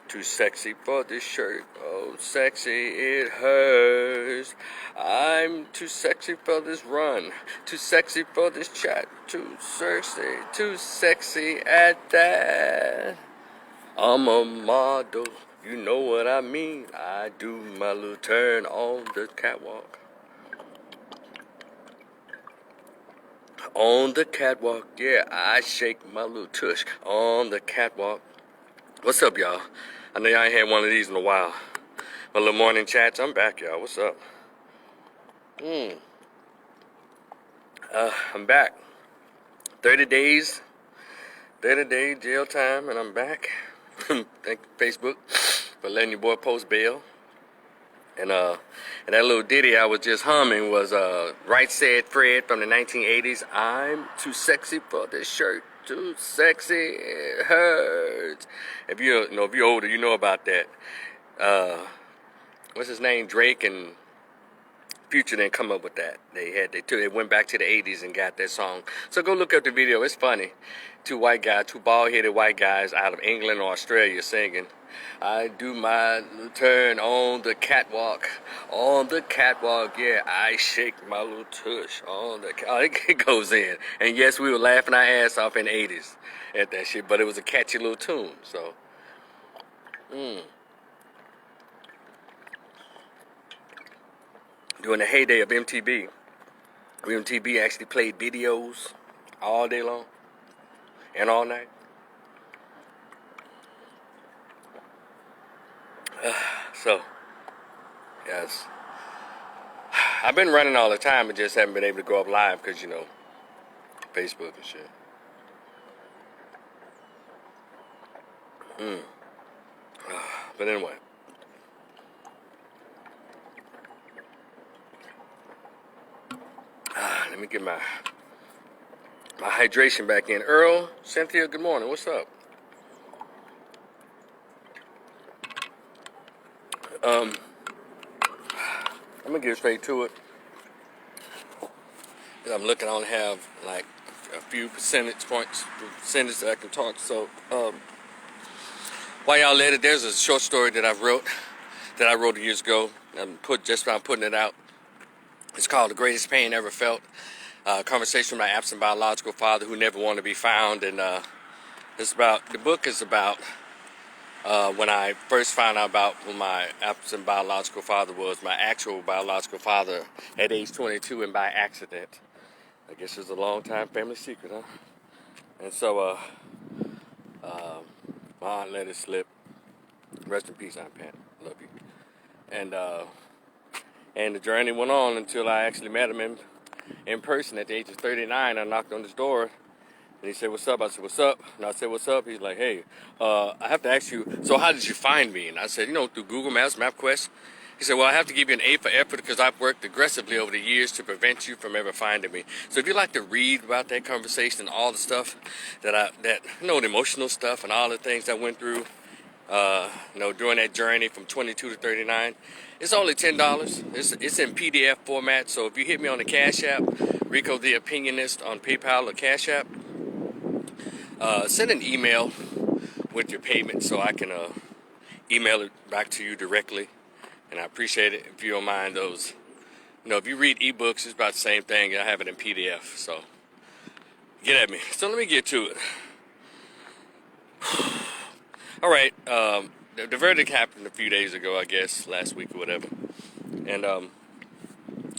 Too sexy for this shirt, oh sexy it hurts. I'm too sexy for this run, too sexy for this chat, too sexy at that. I'm a model, you know what I mean. I do my little turn on the catwalk. On the catwalk, yeah, I shake my little tush on the catwalk. What's up, y'all? I know y'all ain't had one of these in a while. My little morning chats, I'm back, y'all. What's up? I'm back. 30 days jail time, and I'm back. Thank you, Facebook, for letting your boy post bail. And that little ditty I was just humming was Right Said Fred from the 1980s. I'm too sexy for this shirt. Too sexy, it hurts. If you're older, you know about that. What's his name? Drake and Future didn't come up with that. They went back to the 80s and got that song. So go look up the video. It's funny. Two bald-headed white guys out of England or Australia singing. I do my little turn on the catwalk. On the catwalk, yeah, I shake my little tush on the catwalk. It goes in. And yes, we were laughing our ass off in the 80s at that shit, but it was a catchy little tune, so. During the heyday of MTV, MTV actually played videos all day long and all night. So, yes. I've been running all the time and just haven't been able to go up live because, Facebook and shit. But anyway. Let me get my hydration back in. Earl, Cynthia, good morning. What's up? I'm gonna get straight to it. I'm looking, I only have like a few percentage that I can talk. So, while y'all at it, there's a short story that I wrote years ago. I'm putting it out. It's called The Greatest Pain Ever Felt. Conversation with my absent biological father who never wanted to be found. And the book is about when I first found out about who my absent biological father was, my actual biological father at age 22 and by accident. I guess it's a long time family secret, huh? And so my aunt let it slip. Rest in peace, Aunt Pat. Love you. And the journey went on until I actually met him in person at the age of 39. I knocked on his door, and he said, "What's up?" I said, "What's up?" And I said, "What's up?" He's like, "Hey, I have to ask you, so how did you find me?" And I said, "Through Google Maps, MapQuest." He said, "Well, I have to give you an A for effort because I've worked aggressively over the years to prevent you from ever finding me." So if you'd like to read about that conversation and all the stuff the emotional stuff and all the things I went through, during that journey from 22 to 39, it's only $10. It's in PDF format. So if you hit me on the Cash App, Rico the Opinionist on PayPal or Cash App, send an email with your payment so I can email it back to you directly. And I appreciate it if you don't mind those. If you read ebooks, it's about the same thing. I have it in PDF. So get at me. So let me get to it. All right, the verdict happened a few days ago, I guess, last week or whatever. And the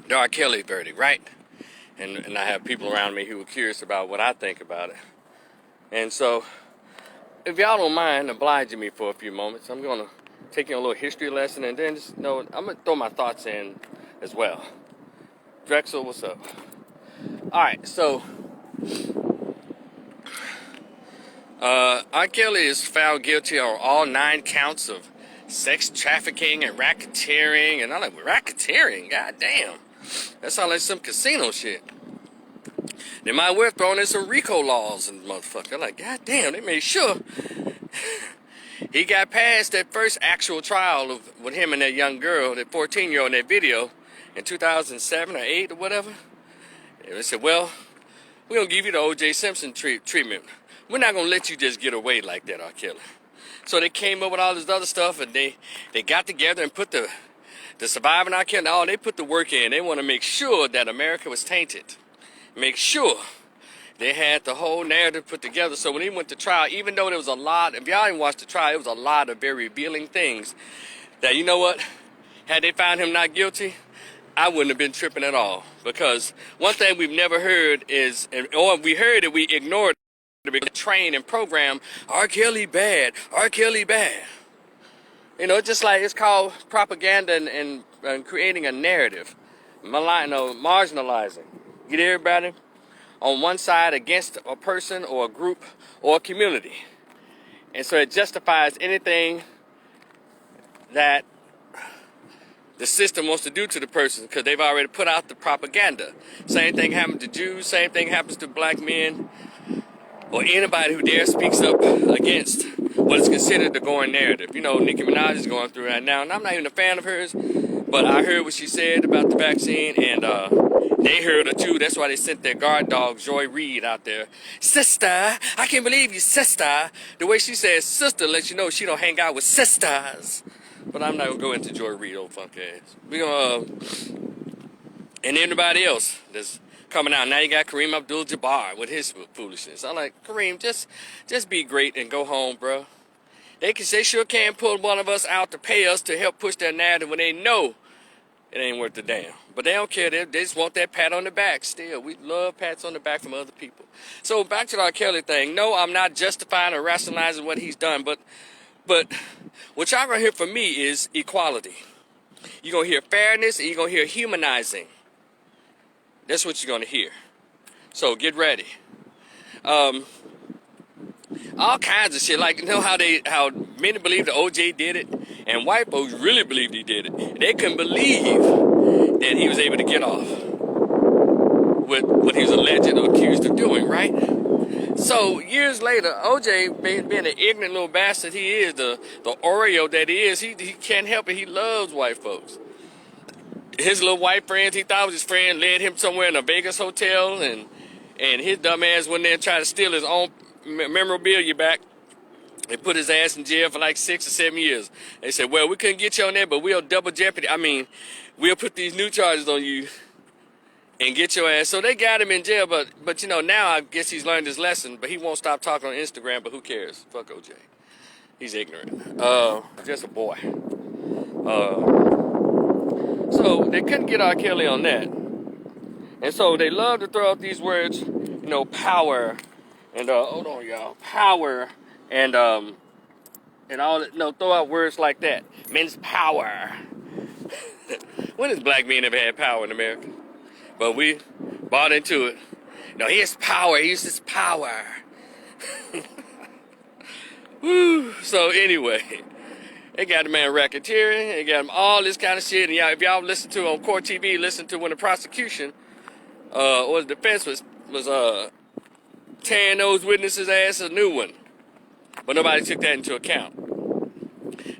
RKellyVerdict, right? And I have people around me who are curious about what I think about it. And so, if y'all don't mind obliging me for a few moments, I'm going to take you on a little history lesson, and then I'm going to throw my thoughts in as well. Drexel, what's up? All right, so R. Kelly is found guilty on all 9 counts of sex trafficking and racketeering. And I'm like, racketeering? God damn. That sounds like some casino shit. They might well thrown in some RICO laws and motherfucker. I'm like, God damn, they made sure he got past that first actual trial with him and that young girl, that 14-year-old in that video in 2007 or 8 or whatever. And they said, well, we're going to give you the O.J. Simpson treatment. We're not going to let you just get away like that, R. Kelly. So they came up with all this other stuff, and they got together and put the surviving R. Kelly, they put the work in. They want to make sure that America was tainted. Make sure they had the whole narrative put together. So when he went to trial, even though there was a lot, if y'all didn't watch the trial, it was a lot of very revealing things that, you know what, had they found him not guilty, I wouldn't have been tripping at all. Because one thing we've never heard is, or we heard it, we ignored it, train and program, R. Kelly bad, R. Kelly bad. You know, just like it's called propaganda and creating a narrative, marginalizing. Get everybody on one side against a person or a group or a community. And so it justifies anything that the system wants to do to the person because they've already put out the propaganda. Same thing happens to Jews, same thing happens to black men or anybody who dare speaks up against what is considered the going narrative. You know, Nicki Minaj is going through that now, and I'm not even a fan of hers, but I heard what she said about the vaccine, and they heard her too. That's why they sent their guard dog, Joy Reid, out there. Sister, I can't believe you, sister. The way she says sister lets you know she don't hang out with sisters. But I'm not going to go into Joy Reid, old funk ass. We gonna, and everybody else that's coming out. Now you got Kareem Abdul-Jabbar with his foolishness. I'm like, Kareem, just be great and go home, bro. They sure can pull one of us out to pay us to help push their narrative when they know it ain't worth a damn. But they don't care. They just want that pat on the back still. We love pats on the back from other people. So back to the R. Kelly thing. No, I'm not justifying or rationalizing what he's done, but what y'all gonna hear from me is equality. You're gonna hear fairness and you're gonna hear humanizing. That's what you're gonna hear. So get ready. All kinds of shit. Like, you know how many believe that OJ did it, and white folks really believed he did it. They couldn't believe that he was able to get off with what he was alleged or accused of doing, right? So years later, OJ, being the ignorant little bastard he is, the Oreo that he is, he can't help it. He loves white folks. His little white friends, he thought was his friend, led him somewhere in a Vegas hotel, and his dumb ass went there and tried to steal his own memorabilia back. They put his ass in jail for like 6 or 7 years. They said, well, we couldn't get you on there, but we'll double jeopardy. We'll put these new charges on you and get your ass. So they got him in jail, but you know, now I guess he's learned his lesson, but he won't stop talking on Instagram, but who cares? Fuck OJ. He's ignorant. Just a boy. So they couldn't get R. Kelly on that. And so they love to throw out these words, you know, power, and hold on, y'all, power, and all that, throw out words like that. Men's power. When has black men ever had power in America? But we bought into it. No, he has power. He uses power. Woo. So anyway, they got the man racketeering. They got him all this kind of shit. And if y'all listen to on Court TV, listen to when the prosecution or the defense was tearing those witnesses' ass a new one. But nobody took that into account.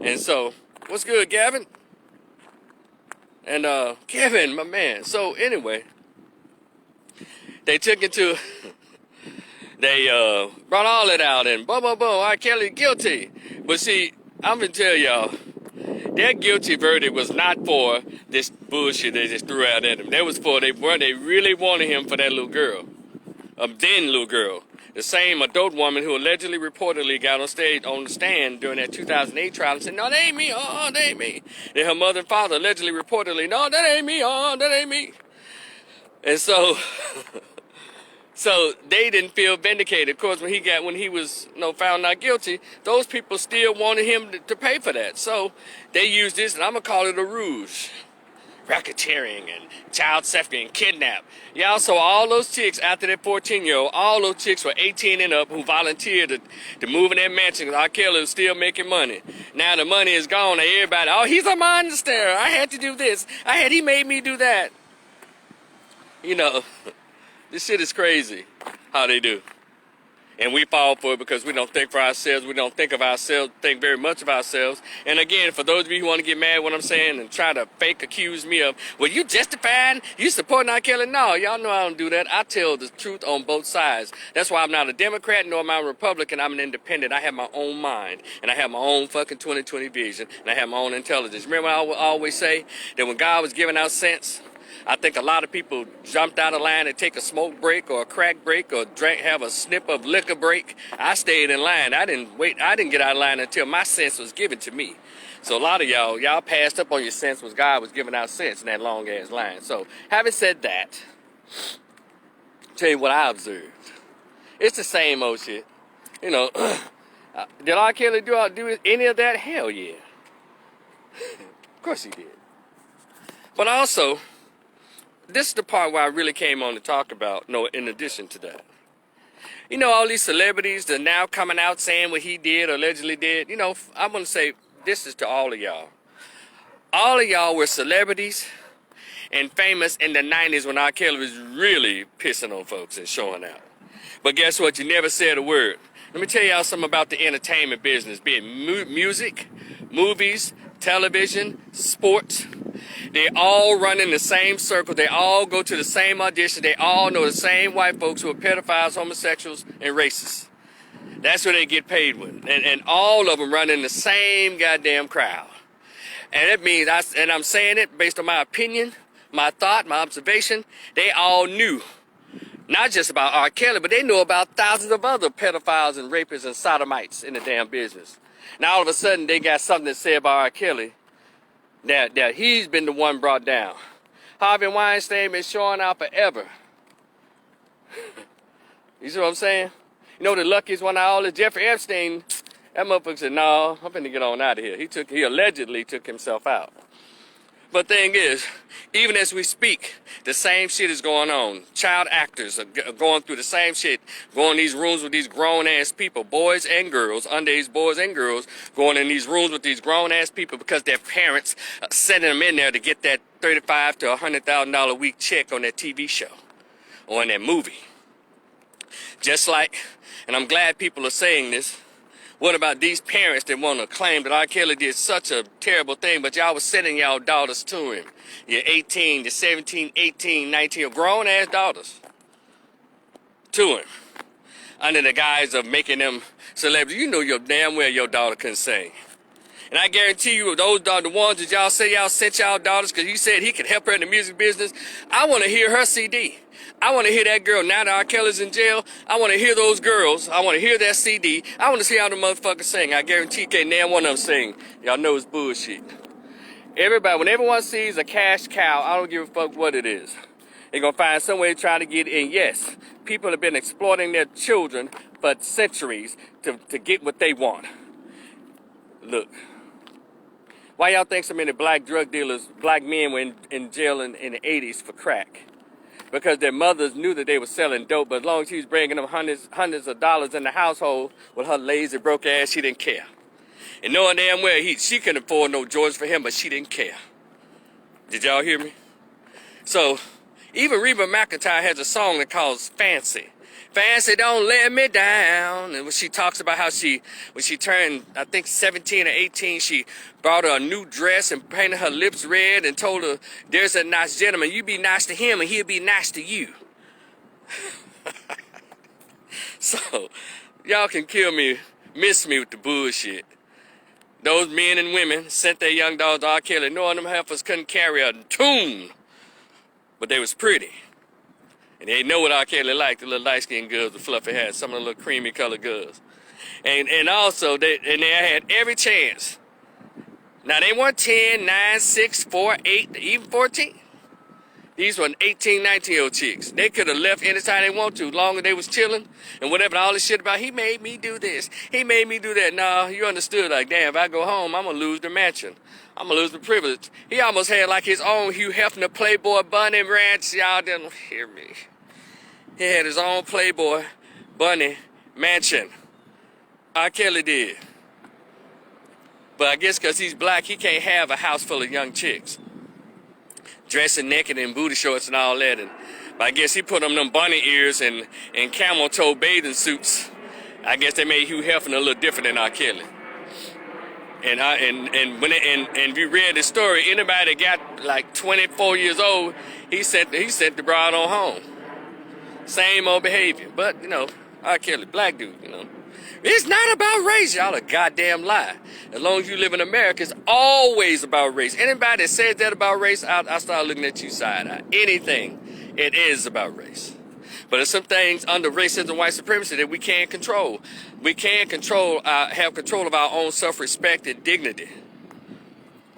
And so, what's good, Gavin? And Kevin, my man. So anyway, they took it to, they brought all that out and boom, R. Kelly guilty. But see, I'm gonna tell y'all, that guilty verdict was not for this bullshit they just threw out at him. That was for they really wanted him for that little girl, then little girl. The same adult woman who allegedly reportedly got on the stand during that 2008 trial and said, no, that ain't me, that ain't me. Then her mother and father allegedly reportedly, no, that ain't me, that ain't me. And so, so they didn't feel vindicated. Of course, when he was found not guilty, those people still wanted him to pay for that. So they used this, and I'm going to call it a ruse. Racketeering and child trafficking and kidnap. Y'all, so all those chicks after that 14-year-old, all those chicks were 18 and up who volunteered to move in that mansion. R. Kelly was still making money. Now the money is gone and everybody, oh, he's a monster. I had to do this. He made me do that. You know, this shit is crazy how they do. And we fall for it because we don't think for ourselves. We don't think of ourselves, think very much of ourselves. And again, for those of you who want to get mad at what I'm saying and try to fake accuse me of, well, you justifying, you supporting R. Kelly? No, y'all know I don't do that. I tell the truth on both sides. That's why I'm not a Democrat nor am I a Republican. I'm an independent. I have my own mind. And I have my own fucking 20/20 vision. And I have my own intelligence. Remember I always say that when God was giving out sense, I think a lot of people jumped out of line to take a smoke break or a crack break or have a snip of liquor break. I stayed in line. I didn't wait. I didn't get out of line until my sense was given to me. So a lot of y'all passed up on your sense when God was giving out sense in that long ass line. So having said that, tell you what I observed. It's the same old shit. You know, did R. Kelly do any of that? Hell yeah. Of course he did. But also, this is the part where I really came on to talk about, no, in addition to that. You know, all these celebrities that are now coming out saying what he did or allegedly did, you know, I'm going to say this is to all of y'all. All of y'all were celebrities and famous in the 90s when R. Kelly was really pissing on folks and showing out. But guess what? You never said a word. Let me tell y'all something about the entertainment business, be it music, movies, television, sports. They all run in the same circle. They all go to the same audition. They all know the same white folks who are pedophiles, homosexuals, and racists. That's what they get paid with. And all of them run in the same goddamn crowd. And it means, and I'm saying it based on my opinion, my thought, my observation, they all knew. Not just about R. Kelly, but they knew about thousands of other pedophiles and rapists and sodomites in the damn business. Now all of a sudden they got something to say about R. Kelly that he's been the one brought down. Harvey Weinstein been showing out forever. You see what I'm saying? You know the luckiest one of all is Jeffrey Epstein. That motherfucker said, no, I'm finna get on out of here. He allegedly took himself out. But thing is, even as we speak, the same shit is going on. Child actors are going through the same shit, going in these rooms with these grown-ass people, boys and girls, underage boys and girls, going in these rooms with these grown-ass people because their parents are sending them in there to get that $35,000 to $100,000 a week check on that TV show or in that movie. Just like, and I'm glad people are saying this, what about these parents that want to claim that R. Kelly did such a terrible thing, but y'all was sending y'all daughters to him? Your 18, your 17, 18, 19, your grown-ass daughters to him under the guise of making them celebrities. You know your damn well your daughter couldn't sing. And I guarantee you, those are the ones that y'all say y'all sent y'all daughters because he said he could help her in the music business. I want to hear her CD. I want to hear that girl now that R. Kelly's in jail. I want to hear those girls. I want to hear that CD. I want to see how the motherfuckers sing. I guarantee you can't name one of them sing. Y'all know it's bullshit. Everybody, when everyone sees a cash cow, I don't give a fuck what it is. They're going to find some way to try to get in. Yes, people have been exploiting their children for centuries to get what they want. Look. Why y'all think so many black drug dealers, black men were in jail in the 80s for crack? Because their mothers knew that they were selling dope, but as long as she was bringing them hundreds of dollars in the household with her lazy, broke ass, she didn't care. And knowing damn well she couldn't afford no Jordans for him, but she didn't care. Did y'all hear me? So, even Reba McEntire has a song that calls Fancy. Fancy don't let me down. And when she talks about how when she turned, I think 17 or 18, she brought her a new dress and painted her lips red and told her, there's a nice gentleman, you be nice to him and he'll be nice to you. So, y'all can kill me, miss me with the bullshit. Those men and women sent their young daughters to R. Kelly, knowing them heifers couldn't carry a tune, but they was pretty. And they know what R. Kelly liked, the little light-skinned girls with fluffy hair, some of the little creamy-colored girls. And also, they had every chance. Now, they weren't 10, 9, 6, 4, 8, even 14. These were 18, 19-year-old chicks. They could have left anytime they want to, as long as they was chilling and whatever, all this shit about, he made me do this, he made me do that. No, you understood, like, damn, if I go home, I'm going to lose the mansion. I'm going to lose the privilege. He almost had like his own Hugh Hefner Playboy Bunny Ranch. Y'all didn't hear me. He had his own Playboy Bunny Mansion. R. Kelly did. But I guess because he's black, he can't have a house full of young chicks dressing naked in booty shorts and all that. But I guess he put them bunny ears and camel toe bathing suits I guess they made Hugh Hefner a little different than R. Kelly. And if you read the story, anybody that got like 24 years old, he sent the bride on home. Same old behavior. But, you know, R. Kelly, black dude, you know. It's not about race. Y'all a goddamn lie. As long as you live in America, it's always about race. Anybody that says that about race, I start looking at you side-eye. Anything, it is about race. But there's some things under racism and white supremacy that we can't control. We can't have control of our own self-respect and dignity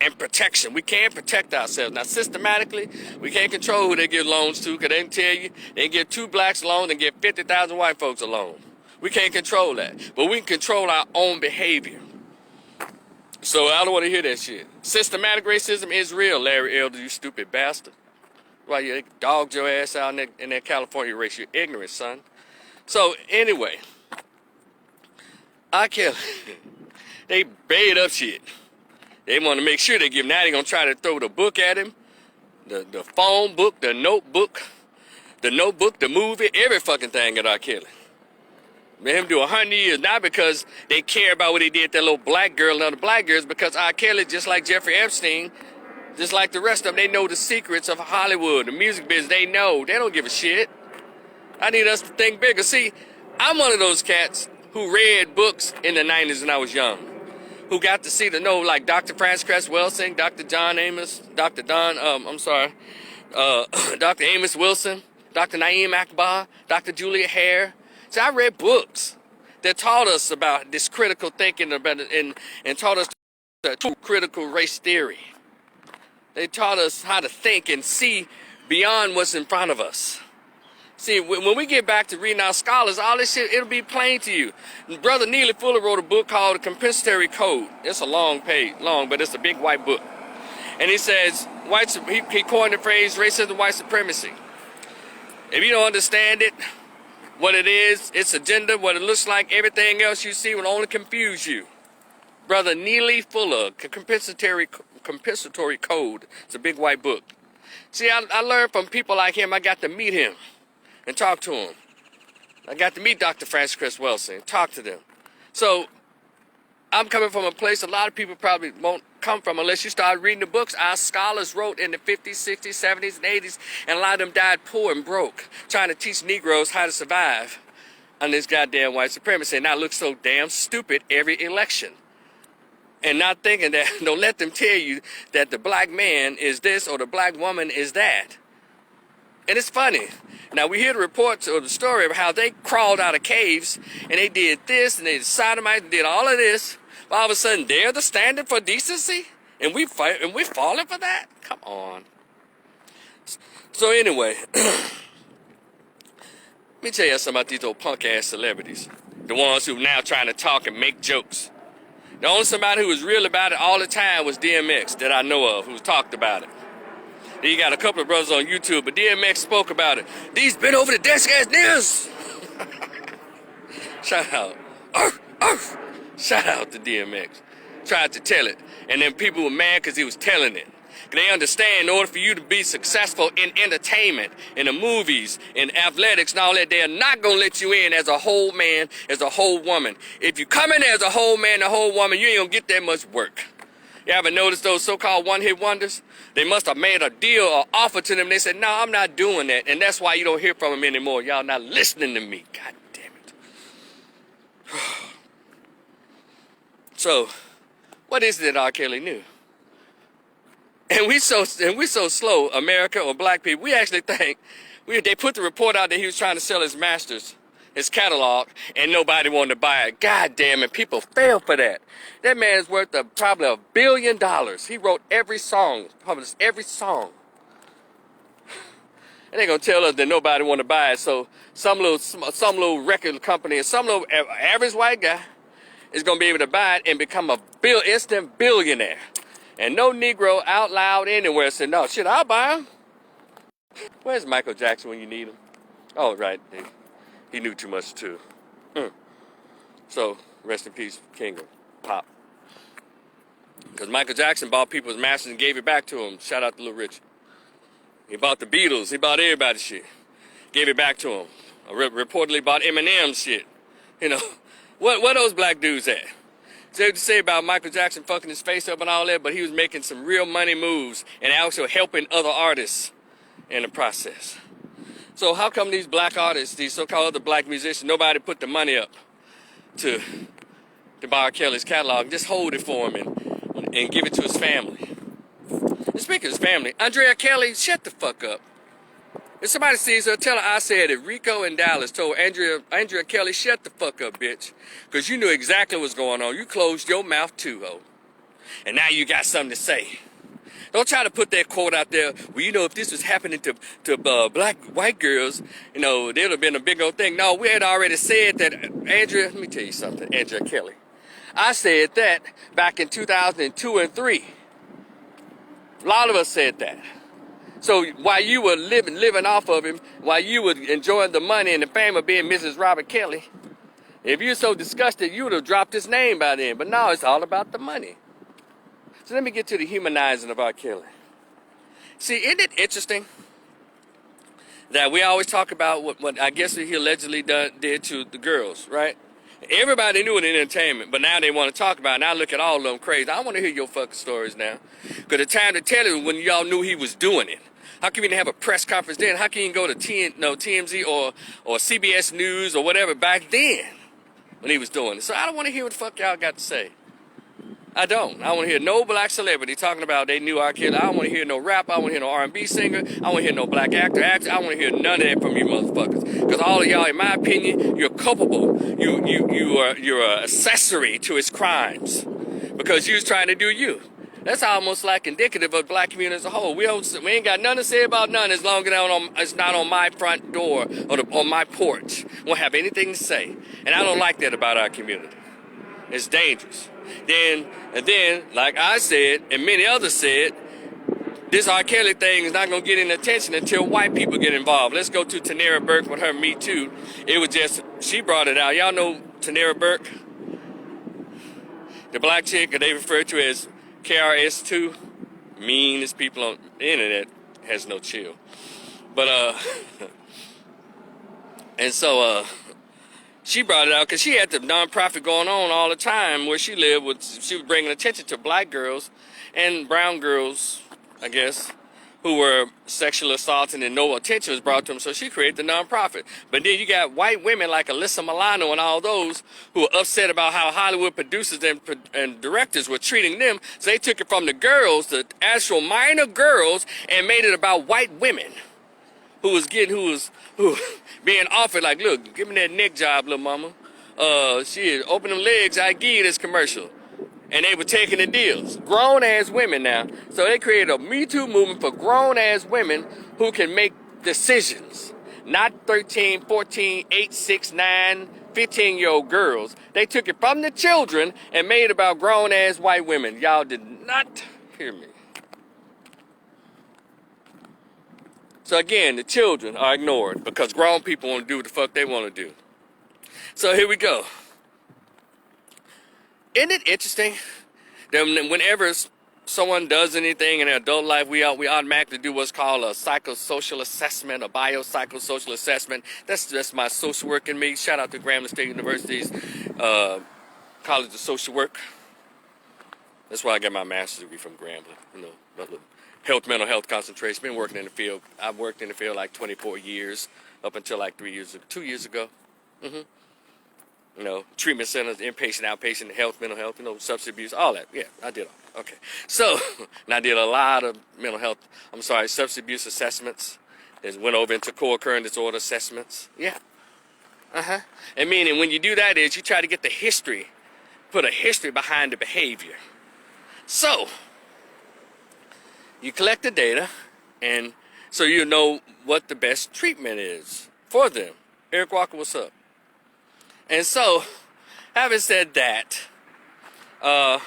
and protection. We can't protect ourselves. Now, systematically, we can't control who they give loans to, because they can tell you they can give 2 blacks a loan and give 50,000 white folks a loan. We can't control that. But we can control our own behavior. So I don't want to hear that shit. Systematic racism is real, Larry Elder, you stupid bastard. Why you dogged your ass out in that California race? You're ignorant, son. So anyway, R. Kelly, they made up shit. They want to make sure they give him. Now they're going to try to throw the book at him, the phone book, the notebook, the movie, every fucking thing at R. Kelly. Made him do 100 years, not because they care about what he did to that little black girl and other black girls, because R. Kelly, just like Jeffrey Epstein, just like the rest of them, they know the secrets of Hollywood, the music business. They know. They don't give a shit. I need us to think bigger. See, I'm one of those cats who read books in the 90s when I was young, who got to see the know, like Dr. Francis Cress Welsing, Dr. John Amos, Dr. Dr. Amos Wilson, Dr. Naeem Akbar, Dr. Julia Hare. See, I read books that taught us about this critical thinking about it, and taught us the critical race theory. They taught us how to think and see beyond what's in front of us. See, when we get back to reading our scholars, all this shit, it'll be plain to you. Brother Neely Fuller wrote a book called The Compensatory Code. It's a long, but it's a big white book. And he says, he coined the phrase racism, white supremacy. If you don't understand it, what it is, its agenda, what it looks like, everything else you see will only confuse you. Brother Neely Fuller, Compensatory Code. It's a big white book. See, I learned from people like him. I got to meet him and talk to him. I got to meet Dr. Francis Cress Welsing and talk to them. So I'm coming from a place a lot of people probably won't come from unless you start reading the books our scholars wrote in the 50s, 60s, 70s, and 80s, and a lot of them died poor and broke, trying to teach Negroes how to survive on this goddamn white supremacy, and I look so damn stupid every election. And not thinking that, don't let them tell you that the black man is this or the black woman is that. And it's funny. Now, we hear the reports or the story of how they crawled out of caves and they did this and they sodomized and did all of this. All of a sudden, they're the standard for decency? And we're falling for that? Come on. So anyway, let me tell you something about these old punk-ass celebrities. The ones who now trying to talk and make jokes. The only somebody who was real about it all the time was DMX that I know of, who's talked about it. Then you got a couple of brothers on YouTube, but DMX spoke about it. These been over the desk ass niggas. Shout out. Shout out to DMX. Tried to tell it. And then people were mad because he was telling it. They understand in order for you to be successful in entertainment, in the movies, in athletics and all that, they're not going to let you in as a whole man, as a whole woman. If you come in as a whole man, a whole woman, you ain't going to get that much work. You ever notice those so-called one-hit wonders? They must have made a deal or offer to them. They said, no, I'm not doing that. And that's why you don't hear from them anymore. Y'all not listening to me. God damn it. So, what is it that R. Kelly knew? And we so slow, America or black people, we actually think, they put the report out that he was trying to sell his masters, his catalog, and nobody wanted to buy it. God damn it, people fell for that. That man is worth probably $1 billion. He wrote every song, published every song. And they're going to tell us that nobody want to buy it, so some little record company and some little average white guy is going to be able to buy it and become a instant billionaire. And no Negro out loud anywhere said, no, shit, I'll buy him. Where's Michael Jackson when you need him? Oh, right. He knew too much, too. So, rest in peace, King of Pop. Because Michael Jackson bought people's masters and gave it back to him. Shout out to Little Rich. He bought the Beatles. He bought everybody's shit. Gave it back to him. Reportedly bought Eminem's shit. You know, What those black dudes at? They say about Michael Jackson fucking his face up and all that, but he was making some real money moves and also helping other artists in the process. So how come these black artists, these so-called other black musicians, nobody put the money up to buy R. Kelly's catalog and just hold it for him and give it to his family? And speaking of his family, Andrea Kelly, shut the fuck up. If somebody sees her, tell her I said it. Rico in Dallas told Andrea Kelly, shut the fuck up, bitch. Because you knew exactly what's going on. You closed your mouth too, ho. And now you got something to say. Don't try to put that quote out there, well, you know, if this was happening to black, white girls, you know, there would have been a big old thing. No, we had already said that, Andrea, let me tell you something, Andrea Kelly. I said that back in 2002 and 3. A lot of us said that. So while you were living off of him, while you were enjoying the money and the fame of being Mrs. Robert Kelly, if you're so disgusted, you would have dropped his name by then. But now it's all about the money. So let me get to the humanizing of R. Kelly. See, isn't it interesting that we always talk about what I guess he allegedly did to the girls, right? Everybody knew it in entertainment, but now they want to talk about it. Now look at all of them crazy. I want to hear your fucking stories now. Because the time to tell it when y'all knew he was doing it. How come you didn't have a press conference then? How can you go to TMZ or CBS News or whatever back then when he was doing it? So I don't want to hear what the fuck y'all got to say. I don't. I don't want to hear no black celebrity talking about they knew R. Kelly. I don't want to hear no rap. I don't want to hear no R&B singer. I don't want to hear no black actor. I don't want to hear none of that from you motherfuckers. Because all of y'all, in my opinion, you're culpable. You're an accessory to his crimes. Because you was trying to do you. That's almost like indicative of the black community as a whole. We ain't got nothing to say about none as long as it's not on my front door or on my porch. Won't have anything to say. And I don't like that about our community. It's dangerous. Then, like I said, and many others said, this R. Kelly thing is not going to get any attention until white people get involved. Let's go to Tanera Burke with her Me Too. It was just, she brought it out. Y'all know Tanera Burke? The black chick that they refer to as KRS2, meanest people on the internet, has no chill. But, and so, she brought it out because she had the nonprofit going on all the time where she lived. She was bringing attention to black girls and brown girls, I guess, who were sexually assaulted and no attention was brought to them. So she created the nonprofit. But then you got white women like Alyssa Milano and all those who were upset about how Hollywood producers and directors were treating them. So they took it from the girls, the actual minor girls, and made it about white women who being offered, like, look, give me that neck job, little mama. Shit, open them legs, I give you this commercial. And they were taking the deals. Grown-ass women now. So they created a Me Too movement for grown-ass women who can make decisions. Not 13, 14, 8, 6, 9, 15-year-old girls. They took it from the children and made it about grown-ass white women. Y'all did not hear me. So again, the children are ignored because grown people want to do what the fuck they want to do. So here we go. Isn't it interesting that whenever someone does anything in their adult life, we automatically do what's called a psychosocial assessment, a biopsychosocial assessment. That's my social work in me. Shout out to Grambling State University's College of Social Work. That's why I got my master's degree from Grambling. You know, mental health concentration. Been working in the field. I've worked in the field like 24 years, up until like 2 years ago. You know, treatment centers, inpatient, outpatient, health, mental health, you know, substance abuse, all that. Yeah, I did all. Okay. So, and I did a lot of substance abuse assessments. Then went over into co-occurring disorder assessments. Yeah. And meaning when you do that is you try to get the history, put a history behind the behavior. So, you collect the data, and so you know what the best treatment is for them. Eric Walker, what's up? And so, having said that, how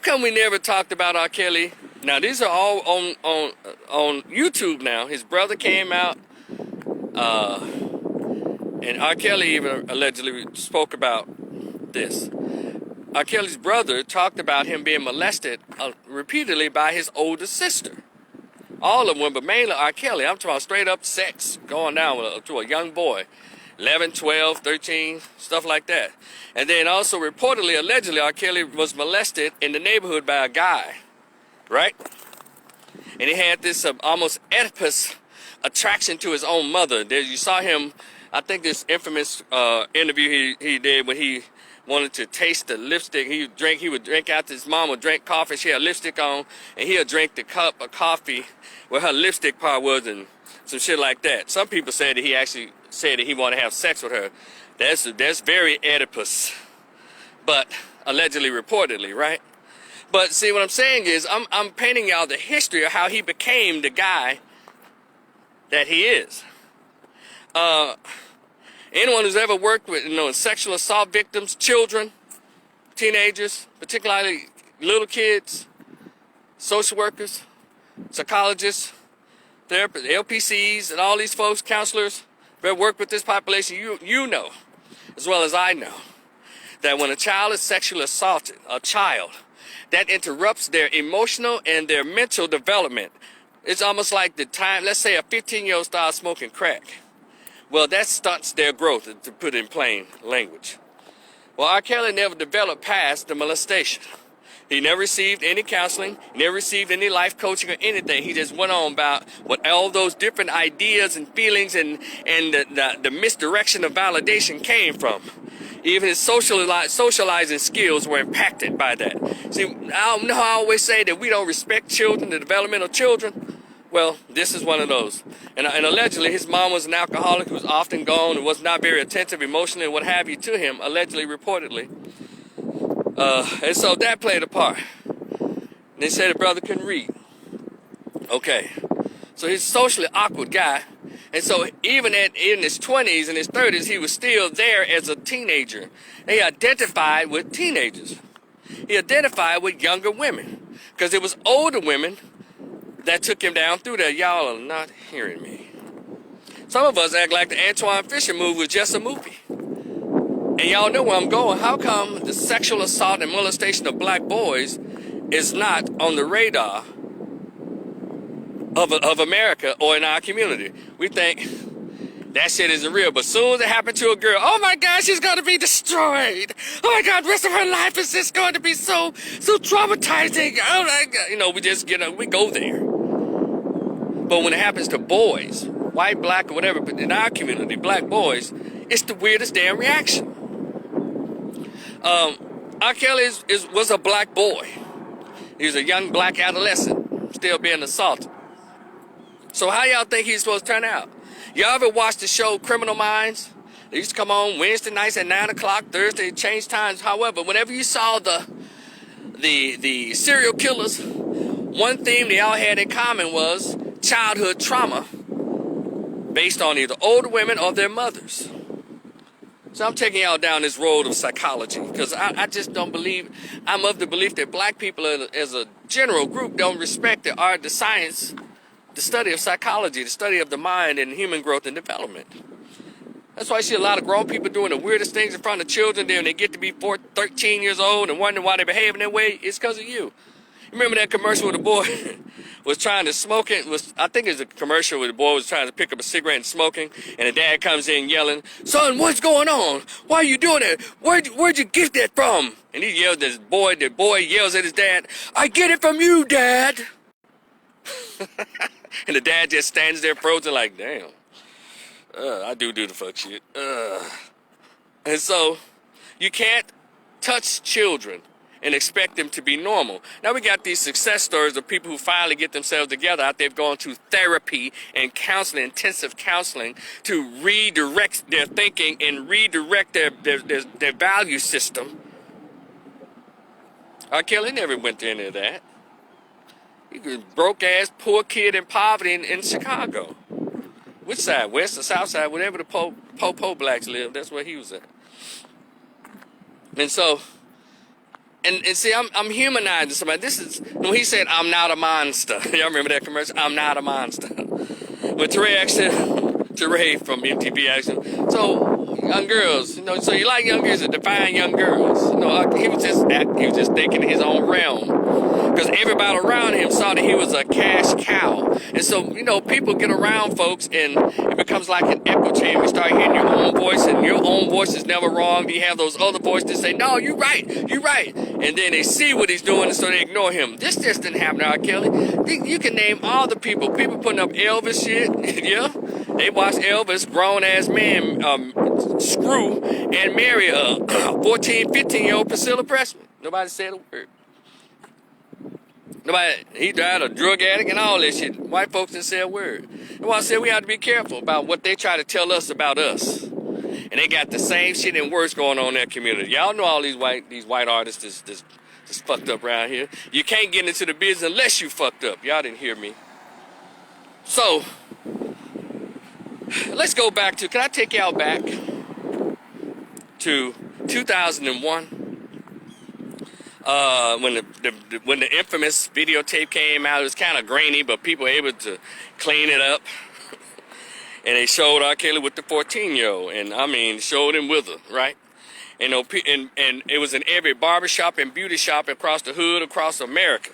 come we never talked about R. Kelly? Now, these are all on YouTube now. His brother came out, and R. Kelly even allegedly spoke about this. R. Kelly's brother talked about him being molested repeatedly by his older sister. All of them, but mainly R. Kelly. I'm talking about straight up sex going down to a young boy. 11, 12, 13, stuff like that. And then also reportedly, allegedly, R. Kelly was molested in the neighborhood by a guy, right? And he had this almost Oedipus attraction to his own mother. There you saw him, I think this infamous interview he did when he wanted to taste the lipstick. He would drink after his mom would drink coffee. She had lipstick on, and he'll drink the cup of coffee where her lipstick part was and some shit like that. Some people said that he actually said that he wanted to have sex with her. That's very Oedipus, but allegedly, reportedly, right? But see, what I'm saying is, I'm painting y'all the history of how he became the guy that he is. Anyone who's ever worked with, sexual assault victims, children, teenagers, particularly little kids, social workers, psychologists, therapists, LPCs, and all these folks, counselors, that work with this population, you know, as well as I know, that when a child is sexually assaulted, that interrupts their emotional and their mental development. It's almost like the time, let's say a 15-year-old starts smoking crack. Well, that stunts their growth, to put it in plain language. Well, R. Kelly never developed past the molestation. He never received any counseling, never received any life coaching or anything. He just went on about what all those different ideas and feelings and the misdirection of validation came from. Even his socializing skills were impacted by that. See, I always say that we don't respect children, the development of children. Well, this is one of those. And allegedly, his mom was an alcoholic who was often gone and was not very attentive emotionally and what have you to him, allegedly, reportedly. And so that played a part. And they said the brother couldn't read. Okay. So he's a socially awkward guy. And so even in his 20s and his 30s, he was still there as a teenager. And he identified with teenagers. He identified with younger women. Because it was older women that took him down through there. Y'all are not hearing me. Some of us act like the Antoine Fisher movie was just a movie. And y'all know where I'm going. How come the sexual assault and molestation of black boys is not on the radar of America or in our community? We think that shit isn't real, but soon as it happened to a girl, oh my God, she's going to be destroyed. Oh my God, the rest of her life is just going to be so traumatizing. Oh my God, we go there. But when it happens to boys, white, black, or whatever, but in our community, black boys, it's the weirdest damn reaction. R. Kelly was a black boy. He was a young black adolescent, still being assaulted. So how y'all think he's supposed to turn out? Y'all ever watched the show Criminal Minds? They used to come on Wednesday nights at 9 o'clock, Thursday, change times. However, whenever you saw the serial killers, one theme they all had in common was childhood trauma based on either older women or their mothers. So I'm taking y'all down this road of psychology because I just don't believe, I'm of the belief that black people as a general group don't respect the art, the science, the study of psychology, the study of the mind and human growth and development. That's why I see a lot of grown people doing the weirdest things in front of children there, and they get to be 13 years old and wondering why they're behaving that way. It's because of you. Remember that commercial where the boy was trying to smoke it? I think it was a commercial where the boy was trying to pick up a cigarette and smoking, and the dad comes in yelling, "Son, what's going on? Why are you doing that? Where'd you get that from?" And he yells at his boy. The boy yells at his dad, "I get it from you, Dad." And the dad just stands there frozen like, damn. I do the fuck shit. And so you can't touch children and expect them to be normal. Now we got these success stories of people who finally get themselves together after they've gone to therapy and counseling, intensive counseling, to redirect their thinking and redirect their value system. R. Kelly never went to any of that. He was a broke-ass, poor kid in poverty in Chicago. Which side? West or south side? Wherever the po blacks live, that's where he was at. And so, and see, I'm humanizing somebody. This is when he said, "I'm not a monster." Y'all remember that commercial? "I'm not a monster." When Teray from MTV asked him, "So young girls. You know, so you like young girls, define young girls. You know, he was just thinking in his own realm, because everybody around him saw that he was a cash cow. And so, you know, people get around folks, and it becomes like an echo chamber. You start hearing your own voice, and your own voice is never wrong. You have those other voices that say, no, you're right, you're right. And then they see what he's doing, and so they ignore him. This just didn't happen to R. Kelly. You can name all the people putting up Elvis shit. Yeah, they watched Elvis, grown-ass man, screw and marry a 14, 15-year-old Priscilla Presley. Nobody said a word. Nobody, he died a drug addict and all that shit. White folks didn't say a word. That's why I said we have to be careful about what they try to tell us about us. And they got the same shit and worse going on in their community. Y'all know all these white artists just fucked up around here. You can't get into the business unless you fucked up. Y'all didn't hear me. So, let's go back to, can I take y'all back to 2001? When the infamous videotape came out, it was kind of grainy, but people were able to clean it up. And they showed R. Kelly with the 14-year-old, and I mean, showed him with her, right? And it was in every barbershop and beauty shop across the hood, across America.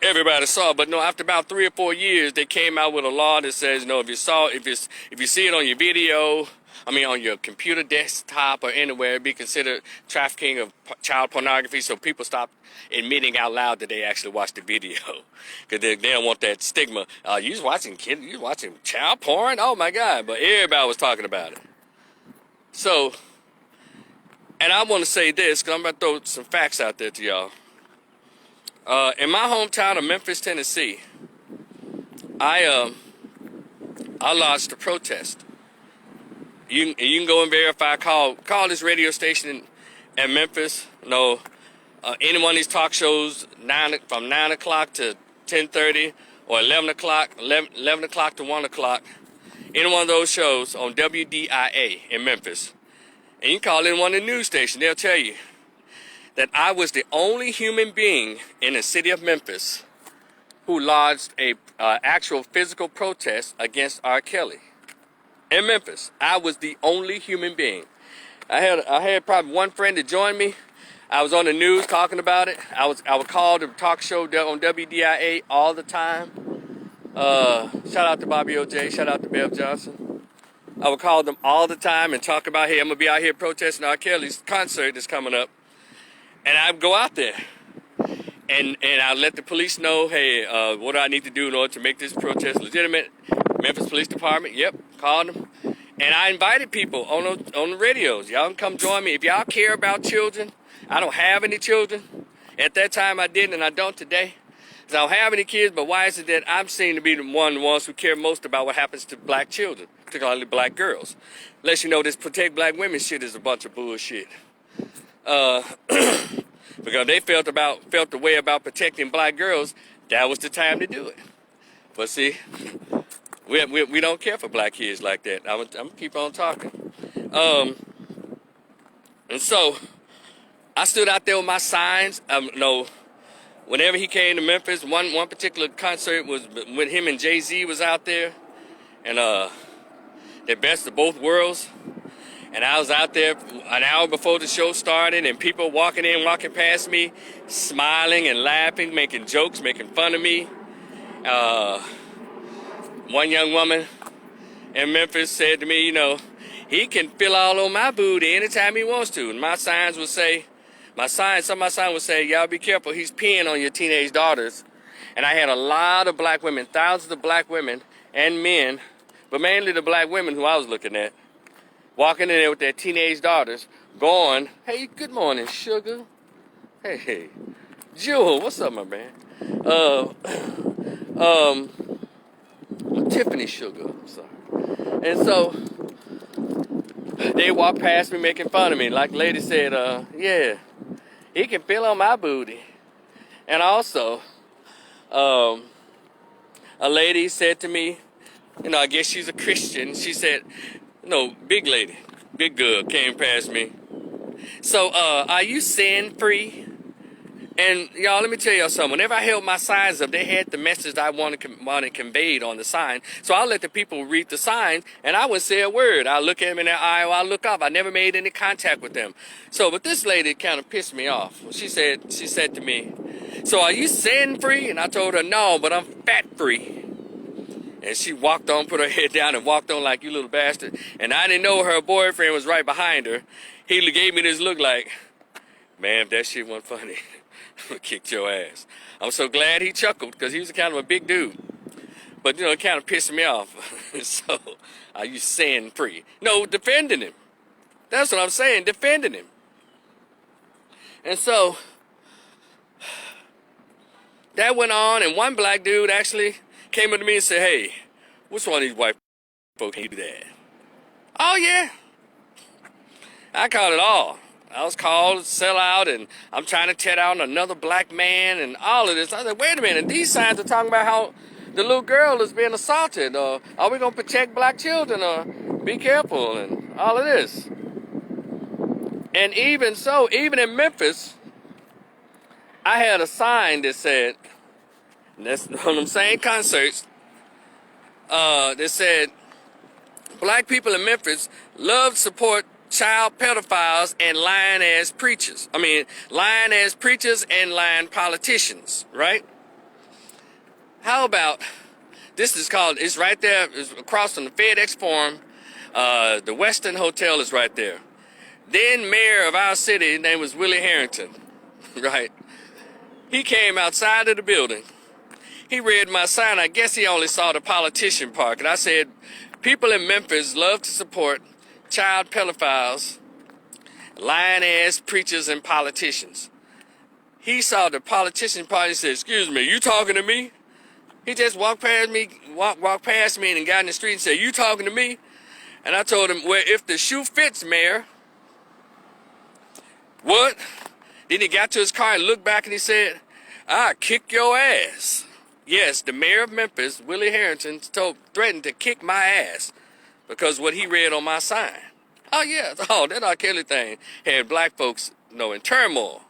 Everybody saw it, but no, after about 3 or 4 years, they came out with a law that says, no, if you see it on your video, I mean, on your computer desktop or anywhere, it'd be considered trafficking of child pornography. So people stop admitting out loud that they actually watched the video, because they don't want that stigma. You was watching child porn? Oh my God! But everybody was talking about it. So, and I want to say this, because I'm about to throw some facts out there to y'all. In my hometown of Memphis, Tennessee, I lodged a protest. You can go and verify. Call this radio station in Memphis. No, any one of these talk shows from 9 o'clock to 10:30 or 11 o'clock to 1 o'clock. Any one of those shows on WDIA in Memphis, and you call in one of the news stations. They'll tell you that I was the only human being in the city of Memphis who lodged a actual physical protest against R. Kelly. In Memphis, I was the only human being. I had probably one friend that joined me. I was on the news talking about it. I would call the talk show on WDIA all the time. Shout out to Bobby OJ. Shout out to Bev Johnson. I would call them all the time and talk about, hey, I'm gonna be out here protesting R. Kelly's concert that's coming up. And I'd go out there, and I'd let the police know, hey, what do I need to do in order to make this protest legitimate? Memphis Police Department, yep, called them. And I invited people on the radios. Y'all can come join me. If y'all care about children, I don't have any children. At that time I didn't, and I don't today. I don't have any kids, but why is it that I'm seen to be the ones who care most about what happens to black children, particularly black girls? Let you know this protect black women shit is a bunch of bullshit. Because they felt the way about protecting black girls, that was the time to do it. But see, we don't care for black kids like that. I'm gonna keep on talking. And so I stood out there with my signs. Whenever he came to Memphis, one particular concert was when him and Jay-Z was out there, and the best of both worlds. And I was out there an hour before the show started, and people walking past me, smiling and laughing, making jokes, making fun of me. One young woman in Memphis said to me, you know, he can fill all on my booty anytime he wants to. And some of my signs would say, y'all be careful, he's peeing on your teenage daughters. And I had a lot of black women, thousands of black women and men, but mainly the black women who I was looking at, walking in there with their teenage daughters, going, hey, good morning, sugar. Hey, Jewel, what's up, my man? Tiffany Sugar, I'm sorry. And so, they walked past me making fun of me. Like the lady said, yeah, he can feel on my booty. And also, a lady said to me, you know, I guess she's a Christian. She said, no, big lady, big girl came past me. So, are you sin free? And y'all, let me tell y'all something. Whenever I held my signs up, they had the message I wanted conveyed on the sign. So I let the people read the sign, and I wouldn't say a word. I look at them in their eye, or I look up. I never made any contact with them. So, but this lady kind of pissed me off. She said to me, "So are you sin free?" And I told her, "No, but I'm fat free." And she walked on, put her head down, and walked on like, "You little bastard." And I didn't know her boyfriend was right behind her. He gave me this look like, "Man, if that shit wasn't funny, I kicked your ass." I'm so glad he chuckled, because he was kind of a big dude. But, you know, it kind of pissed me off. So, are you sin free? No, defending him. That's what I'm saying, defending him. And so, that went on, and one black dude actually came up to me and said, "Hey, which one of these white folks can do that?" Oh, yeah. I caught it all. I was called sellout, and I'm trying to tear down another black man and all of this. I said, wait a minute, these signs are talking about how the little girl is being assaulted, or are we going to protect black children, or be careful, and all of this. And even so, even in Memphis, I had a sign that said, and that's on them same concerts, that said, "Black people in Memphis love, support child pedophiles and lying-ass preachers." Lying-ass preachers and lying politicians, right? How about, this is called, it's right there, it's across from the FedEx Forum. The Westin Hotel is right there. Then mayor of our city, his name was Willie Harrington, right? He came outside of the building. He read my sign. I guess he only saw the politician part. And I said, "People in Memphis love to support child pedophiles, lying-ass preachers, and politicians." He saw the politician part. He said, "Excuse me, you talking to me?" He just walked past me and got in the street and said, "You talking to me?" And I told him, "Well, if the shoe fits, Mayor." What? Then he got to his car and looked back and he said, "I'll kick your ass." Yes, the mayor of Memphis, Willie Harrington, threatened to kick my ass because of what he read on my sign. Oh, yeah. Oh, that R. Kelly thing had black folks, in turmoil.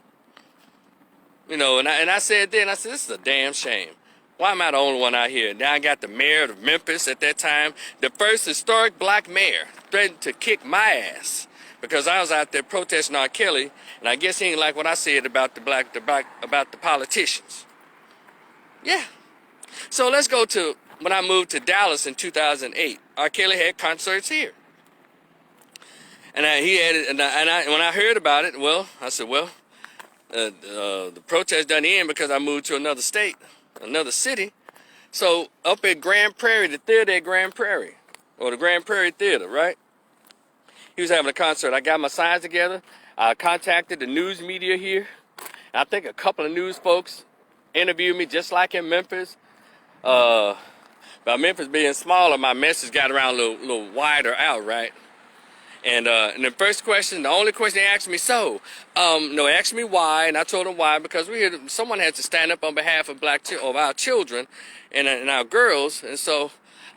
And I said, this is a damn shame. Why am I the only one out here? Now I got the mayor of Memphis at that time, the first historic black mayor, threatened to kick my ass because I was out there protesting R. Kelly, and I guess he didn't like what I said about about the politicians. Yeah. So let's go to when I moved to Dallas in 2008. R. Kelly had concerts here, and when I heard about it, I said, the protest done end because I moved to another state, another city. So up at Grand Prairie, the theater at Grand Prairie, or the Grand Prairie Theater, right? He was having a concert. I got my signs together. I contacted the news media here. I think a couple of news folks interviewed me, just like in Memphis. About Memphis being smaller, my message got around a little wider out, right? And the first question, the only question they asked me, they asked me why, and I told them why, because someone had to stand up on behalf of our children and our girls, and so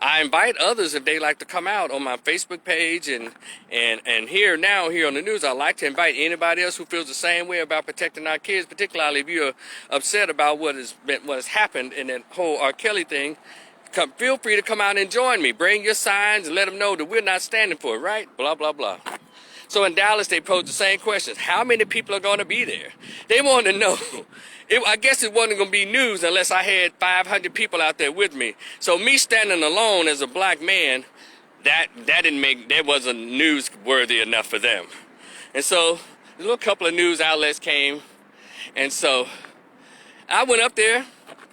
I invite others if they like to come out on my Facebook page and here on the news. I like to invite anybody else who feels the same way about protecting our kids, particularly if you're upset about what has happened in that whole R. Kelly thing. Feel free to come out and join me. Bring your signs and let them know that we're not standing for it, right? Blah, blah, blah. So in Dallas, they posed the same questions. How many people are going to be there? They wanted to know. I guess it wasn't going to be news unless I had 500 people out there with me. So me standing alone as a black man, that wasn't newsworthy enough for them. And so a little couple of news outlets came. And so I went up there.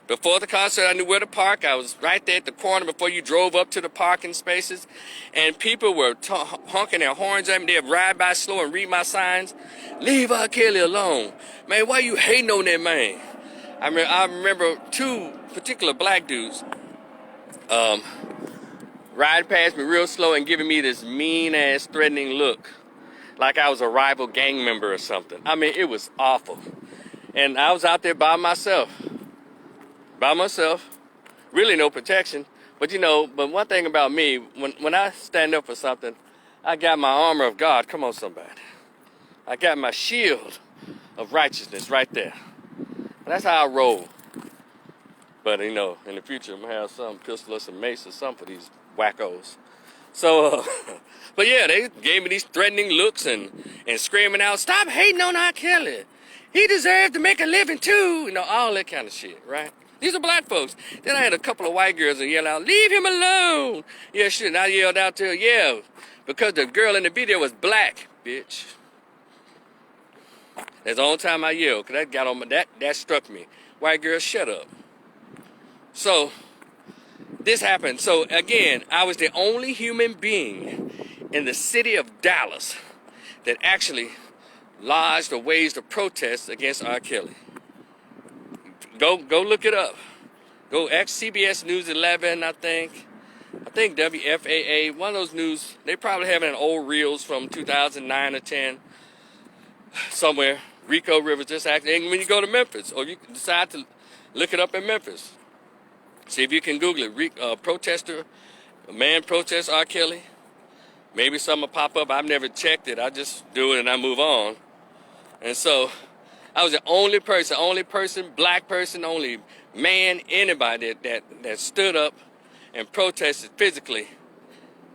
Before the concert, I knew where to park. I was right there at the corner before you drove up to the parking spaces. And people were honking their horns at me. They'd ride by slow and read my signs. "Leave R. Kelly alone. Man, why you hating on that man?" I remember two particular black dudes riding past me real slow and giving me this mean-ass threatening look. Like I was a rival gang member or something. It was awful. And I was out there by myself. Really no protection, but but one thing about me, when I stand up for something, I got my armor of God. Come on, somebody. I got my shield of righteousness right there. That's how I roll. But, you know, in the future, I'm going to have some pistol or some mace or something for these wackos. So, but yeah, they gave me these threatening looks and screaming out, stop hating on R. Kelly. He deserves to make a living too. You know, all that kind of shit, right? These are black folks. Then I had a couple of white girls that yelled out, leave him alone. Yeah, shit, and I yelled out to her, yeah, because the girl in the video was black, bitch. That's the only time I yelled, because that got on my, that struck me. White girl, shut up. So, this happened. So, again, I was the only human being in the city of Dallas that actually lodged or waged a protest against R. Kelly. Go look it up. Go CBS News 11, I think WFAA, one of those news, they probably have an old reels from 2009 or 10, somewhere. Rico Rivers just acted. And when you go to Memphis, or you decide to look it up in Memphis, see if you can Google it. Protester, a man protests R. Kelly. Maybe something will pop up. I've never checked it. I just do it and I move on. And so I was the only person, black person, only man, anybody that stood up and protested physically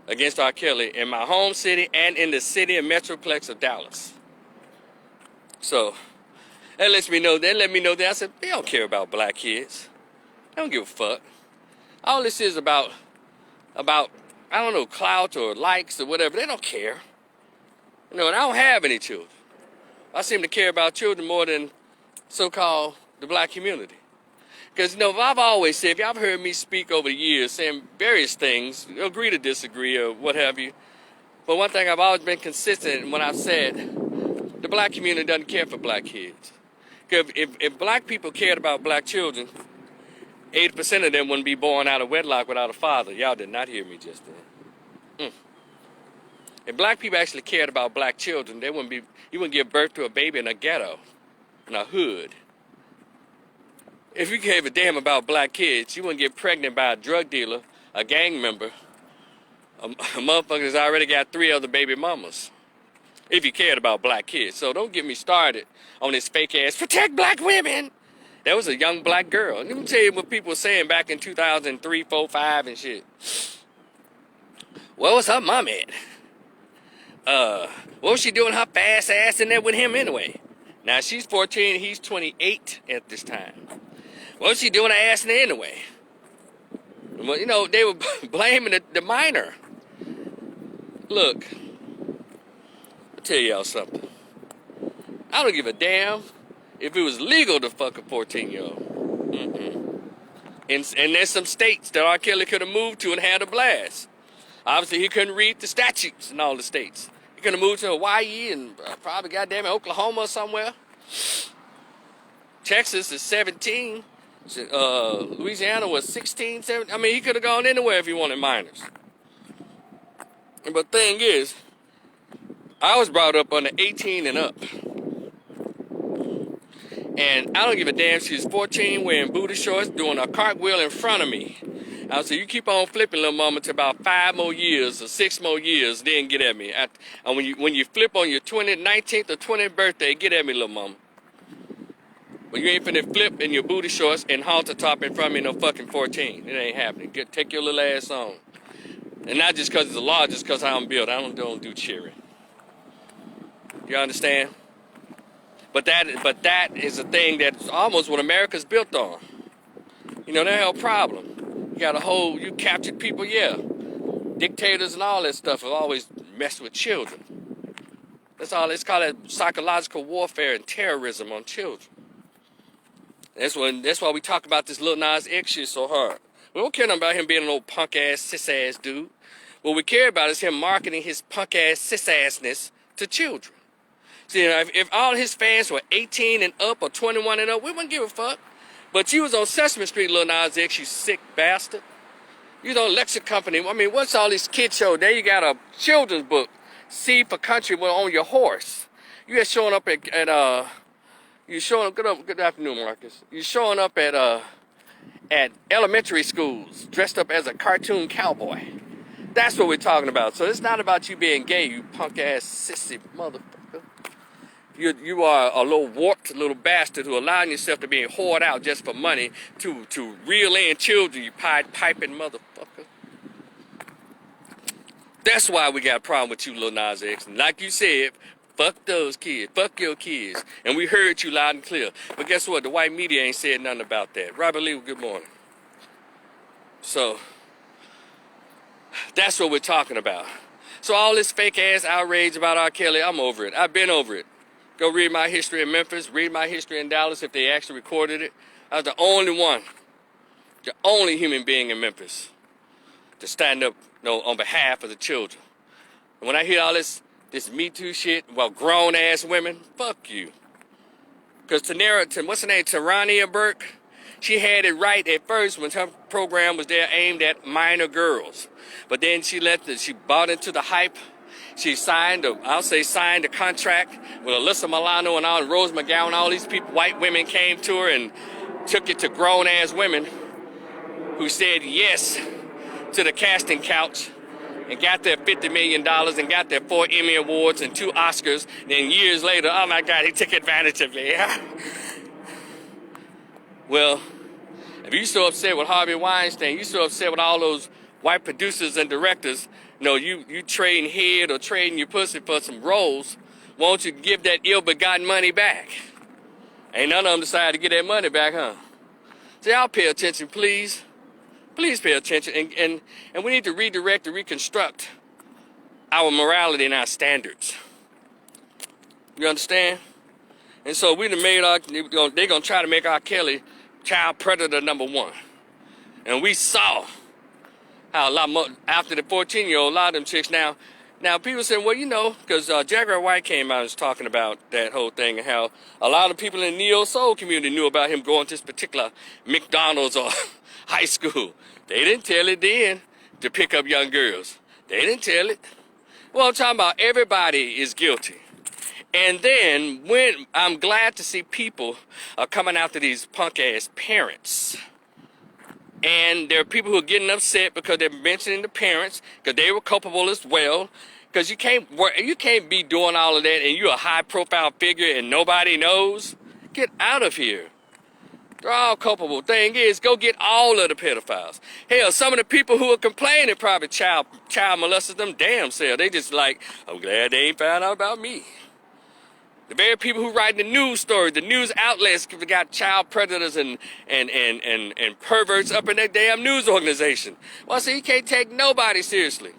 against R. Kelly in my home city and in the city and metroplex of Dallas. So that lets me know. They let me know that I said they don't care about black kids. They don't give a fuck. All this is about I don't know, clout or likes or whatever. They don't care. You know, and I don't have any children. I seem to care about children more than so-called the black community. Because, you know, I've always said, if y'all have heard me speak over the years, saying various things, agree to disagree or what have you, but one thing I've always been consistent when I've said, the black community doesn't care for black kids. Because if black people cared about black children, 80% of them wouldn't be born out of wedlock without a father. Y'all did not hear me just then. If black people actually cared about black children, you wouldn't give birth to a baby in a ghetto, in a hood. If you gave a damn about black kids, you wouldn't get pregnant by a drug dealer, a gang member, a motherfucker that's already got 3 other baby mamas. If you cared about black kids. So don't get me started on this fake ass, protect black women. That was a young black girl. Let me tell you what people were saying back in 2003, 4, 5 and shit. What was her mom at? What was she doing her fast ass in there with him anyway? Now she's 14, he's 28 at this time. What was she doing her ass in there anyway? Well, you know, they were blaming the minor. Look, I'll tell y'all something. I don't give a damn if it was legal to fuck a 14-year-old. And there's some states that R. Kelly could have moved to and had a blast. Obviously, he couldn't read the statutes in all the states. He could have moved to Hawaii and probably goddamn Oklahoma or somewhere. Texas is 17. Louisiana was 16, 17. I mean, he could have gone anywhere if he wanted minors. But the thing is, I was brought up under 18 and up. And I don't give a damn. She was 14 wearing booty shorts doing a cartwheel in front of me. I said, you keep on flipping, little mama, to about 5 more years or 6 more years, then get at me. And when you flip on your 19th or 20th birthday, get at me, little mama. But you ain't finna flip in your booty shorts and halter top in front of me no fucking 14. It ain't happening. Take your little ass on. And not just because it's a law, just because how I'm built. I don't do cheering. You understand? But that is a thing that's almost what America's built on. You know, that whole problem. You captured people, yeah. Dictators and all that stuff have always messed with children. That's all. It's called psychological warfare and terrorism on children. That's why we talk about this Lil Nas X shit so hard. We don't care nothing about him being an old punk ass, cis ass dude. What we care about is him marketing his punk ass, cis assness to children. See, you know, if all his fans were 18 and up or 21 and up, we wouldn't give a fuck. But you was on Sesame Street, Lil Nas X, you sick bastard. You was on Lecture Company. I mean, what's all these kids shows? There you got a children's book, C for Country, on your horse. You had showing up good afternoon, Marcus. You showing up at elementary schools, dressed up as a cartoon cowboy. That's what we're talking about. So it's not about you being gay, you punk ass sissy motherfucker. You are a little warped little bastard who allowing yourself to be whored out just for money to reel in children, you pied piping motherfucker. That's why we got a problem with you, Lil Nas X. And like you said, fuck those kids, fuck your kids. And we heard you loud and clear. But guess what? The white media ain't said nothing about that. Robert Lee, good morning. So, that's what we're talking about. So all this fake ass outrage about R. Kelly, I'm over it. I've been over it. Go read my history in Memphis, read my history in Dallas if they actually recorded it. I was the only one, the only human being in Memphis to stand up on behalf of the children. And when I hear all this Me Too shit about grown-ass women, fuck you. Because what's her name, Tarania Burke, she had it right at first when her program was there aimed at minor girls. But then she bought into the hype. She signed a contract with Alyssa Milano and all Rose McGowan. All these people, white women, came to her and took it to grown-ass women who said yes to the casting couch and got their $50 million and got their 4 Emmy Awards and 2 Oscars. Then years later, oh my God, he took advantage of me. Well, if you're so upset with Harvey Weinstein, you're so upset with all those white producers and directors, you trading head or trading your pussy for some roles, won't you give that ill-begotten money back? Ain't none of them decided to get that money back, huh? So y'all pay attention, please. Please pay attention. And we need to redirect and reconstruct our morality and our standards. You understand? And so they're going to try to make R. Kelly child predator #1. And we saw how a lot more, after the 14-year-old, a lot of them chicks now people saying, well, because Jaguar White came out and was talking about that whole thing and how a lot of people in the neo-soul community knew about him going to this particular McDonald's or high school. They didn't tell it then to pick up young girls. They didn't tell it. Well, I'm talking about everybody is guilty. And then when I'm glad to see people are coming after these punk-ass parents. And there are people who are getting upset because they're mentioning the parents because they were culpable as well. Because you can't be doing all of that and you're a high-profile figure and nobody knows. Get out of here. They're all culpable. Thing is, go get all of the pedophiles. Hell, some of the people who are complaining probably child molested them damn self. They just like, I'm glad they ain't found out about me. The very people who write the news stories, the news outlets got child predators and perverts up in their damn news organization. Well, see, you can't take nobody seriously.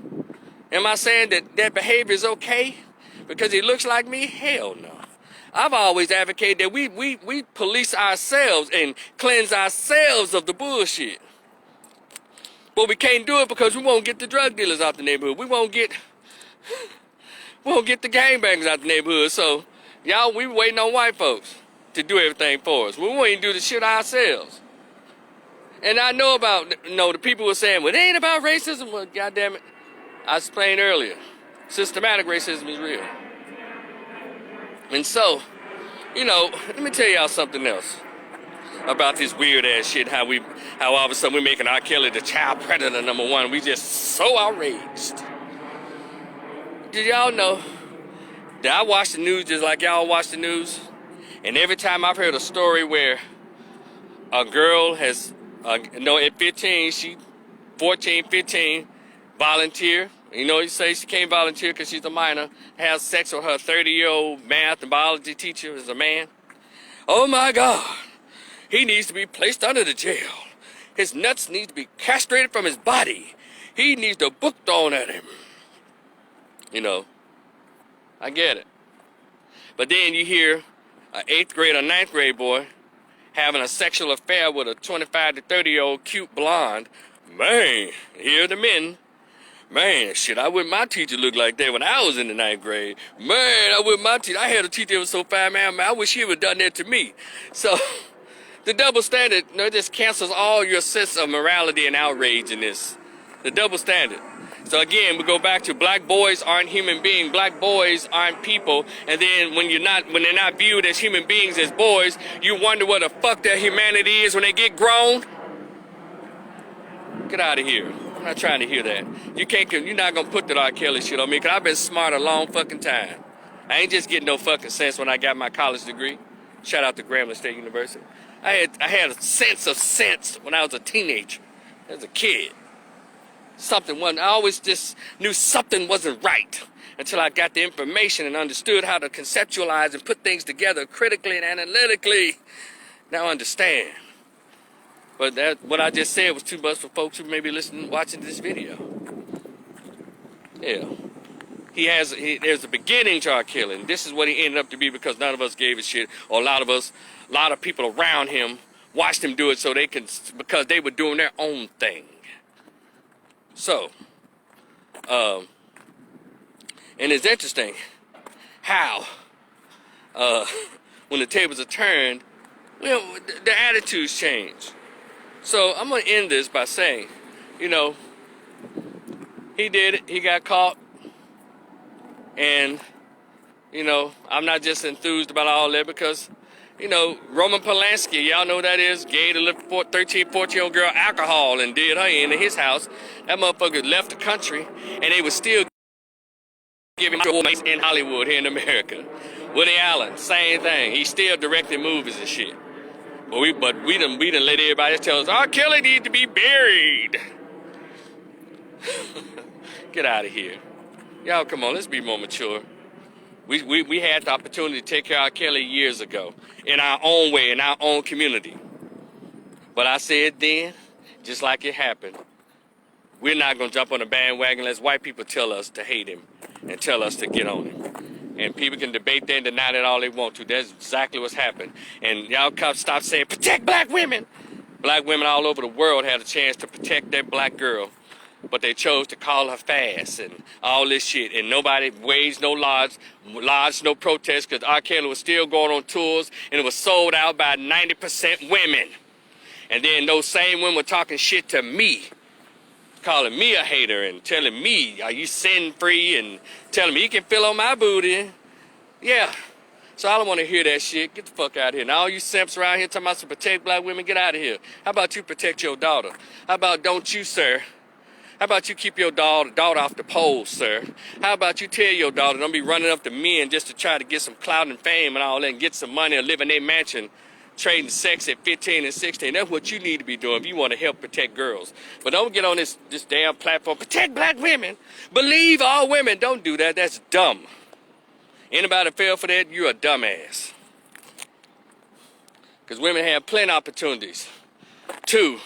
Am I saying that behavior is okay because he looks like me? Hell no. I've always advocated that we police ourselves and cleanse ourselves of the bullshit. But we can't do it because we won't get the drug dealers out the neighborhood. We won't get the gangbangers out the neighborhood. So, y'all, we waiting on white folks to do everything for us. We won't even do the shit ourselves. And I know about, the people who are saying, well, it ain't about racism. Well, goddammit, I explained earlier. Systematic racism is real. And so, let me tell y'all something else about this weird ass shit, how all of a sudden we're making R. Kelly the child predator #1. We just so outraged. Did y'all know that I watch the news just like y'all watch the news? And every time I've heard a story where a girl has, at 15, 14, 15, volunteer. You say she can't volunteer because she's a minor, has sex with her 30-year-old math and biology teacher as a man. Oh my God, he needs to be placed under the jail. His nuts need to be castrated from his body. He needs the book thrown at him. I get it. But then you hear an 8th grade or 9th grade boy having a sexual affair with a 25 to 30-year-old cute blonde. Man, here are the men. Man, shit, I wish my teacher looked like that when I was in the 9th grade. Man, I wish my teacher, I had a teacher that was so fine, man, I wish he would have done that to me. So, the double standard, just cancels all your sense of morality and outrage in this. The double standard. So again, we go back to black boys aren't human beings, black boys aren't people, and then when they're not viewed as human beings, as boys, you wonder what the fuck their humanity is when they get grown. Get out of here. I'm not trying to hear that. You're not gonna put that R. Kelly shit on me, because I've been smart a long fucking time. I ain't just getting no fucking sense when I got my college degree. Shout out to Grambling State University. I had a sense of sense when I was a teenager, as a kid. Something wasn't, I always just knew something wasn't right until I got the information and understood how to conceptualize and put things together critically and analytically. Now I understand. But that, what I just said was too much for folks who may be listening, watching this video. Yeah. There's a beginning to R. Kelly, and this is what he ended up to be because none of us gave a shit, or a lot of people around him watched him do it because they were doing their own thing. So, and it's interesting how, when the tables are turned, you know, the attitudes change. So I'm gonna end this by saying, you know, he did it, he got caught. And, you know, I'm not just enthused about all that because, you know, Roman Polanski, y'all know who that is, gave a 13, 14-year-old girl alcohol and did her into his house. That motherfucker left the country, and they was still giving him in Hollywood here in America. Woody Allen, same thing. He still directing movies and shit. But we done let everybody tell us, R. Kelly needs to be buried. Get out of here. Y'all, come on, let's be more mature. We had the opportunity to take care of R. Kelly years ago, in our own way, in our own community. But I said then, just like it happened, we're not going to jump on the bandwagon unless white people tell us to hate him and tell us to get on him. And people can debate that and deny that all they want to. That's exactly what's happened. And y'all cops stop saying, protect black women. Black women all over the world had a chance to protect that black girl. But they chose to call her fast and all this shit. And nobody waged no lodge no protest because R. Kelly was still going on tours and it was sold out by 90% women. And then those same women were talking shit to me, calling me a hater and telling me, are you sin free? And telling me you can feel on my booty. Yeah. So I don't want to hear that shit. Get the fuck out of here. Now all you simps around here talking about to protect black women, get out of here. How about you protect your daughter? How about don't you, sir? How about you keep your daughter off the poles, sir? How about you tell your daughter don't be running up to men just to try to get some clout and fame and all that and get some money or live in their mansion trading sex at 15 and 16. That's what you need to be doing if you want to help protect girls. But don't get on this damn platform, protect black women, believe all women. Don't do that. That's dumb. Anybody fell for that, you're a dumbass. Because women have plenty of opportunities to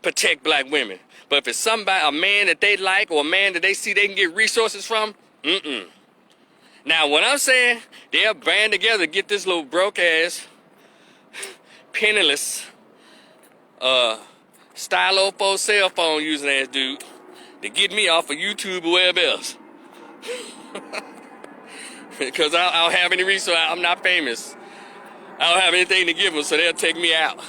protect black women. But if it's somebody, a man that they like or a man that they see they can get resources from, Now, what I'm saying, they'll band together to get this little broke-ass, penniless, stylo-4 cell phone using ass dude to get me off of YouTube or wherever else. Because I don't have any resources. I'm not famous. I don't have anything to give them, so they'll take me out.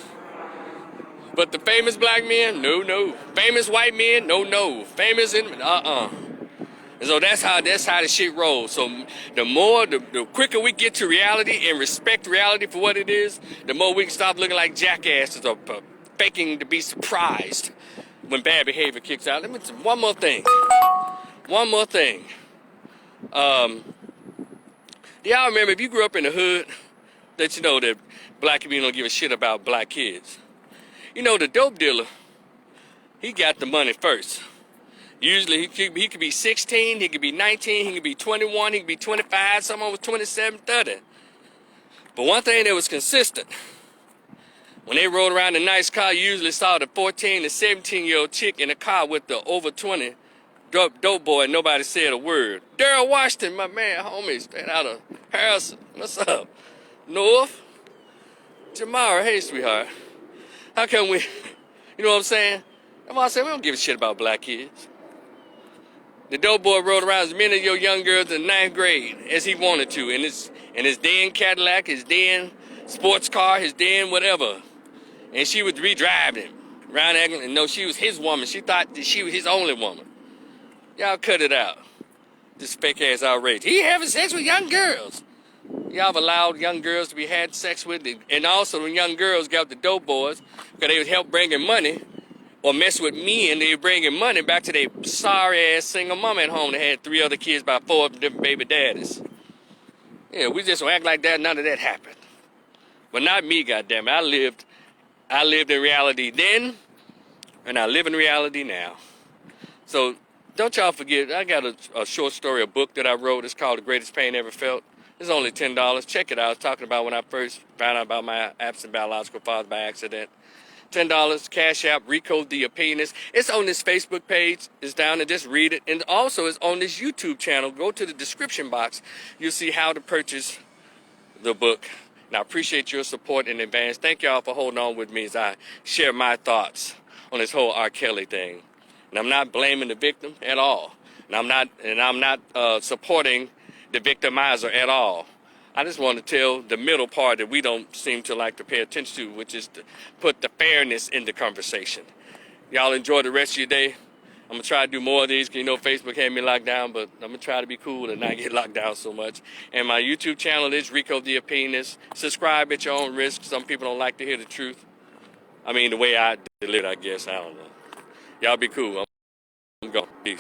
But the famous black men, no. Famous white men, no. Famous, and so that's how the shit rolls. So the quicker we get to reality and respect reality for what it is, the more we can stop looking like jackasses or faking to be surprised when bad behavior kicks out. Let me one more thing. Y'all remember, if you grew up in the hood, that you know that black people don't give a shit about black kids. You know, the dope dealer, he got the money first. Usually he could be 16, he could be 19, he could be 21, he could be 25, someone was 27, 30. But one thing that was consistent, when they rode around in a nice car, you usually saw the 14 to 17-year-old chick in the car with the over 20 dope boy, and nobody said a word. Daryl Washington, my man, homie, straight out of Harrison. What's up? North? Jamara, hey, sweetheart. How come we, you know what I'm saying? That's why I say we don't give a shit about black kids. The dope boy rode around as many of your young girls in 9th grade as he wanted to, in his then Cadillac, his then sports car, his then whatever. And she would re-drive him around acting and know she was his woman. She thought that she was his only woman. Y'all cut it out. This fake ass outrage. He having sex with young girls. Y'all have allowed young girls to be had sex with, and also when young girls got the dope boys, because they would help bringing money, or mess with me, and they were bringing money back to their sorry-ass single mama at home that had 3 other kids by 4 different baby daddies. Yeah, we just act like that. None of that happened. But not me, goddammit. I lived in reality then, and I live in reality now. So don't y'all forget, I got a short story, a book that I wrote. It's called The Greatest Pain Ever Felt. It's only $10. Check it out. I was talking about when I first found out about my absent biological father by accident. $10, Cash App, Recode the Opinionist. It's on this Facebook page. It's down there. Just read it. And also it's on this YouTube channel. Go to the description box. You'll see how to purchase the book. And I appreciate your support in advance. Thank y'all for holding on with me as I share my thoughts on this whole R. Kelly thing. And I'm not blaming the victim at all. And I'm not supporting the victimizer at all. I just want to tell the middle part that we don't seem to like to pay attention to, which is to put the fairness in the conversation. Y'all enjoy the rest of your day. I'm going to try to do more of these because, you know, Facebook had me locked down, but I'm going to try to be cool and not get locked down so much. And my YouTube channel is Rico the Opinionist. Subscribe at your own risk. Some people don't like to hear the truth. I mean, the way I deliver it, I guess. I don't know. Y'all be cool. I'm going. Peace.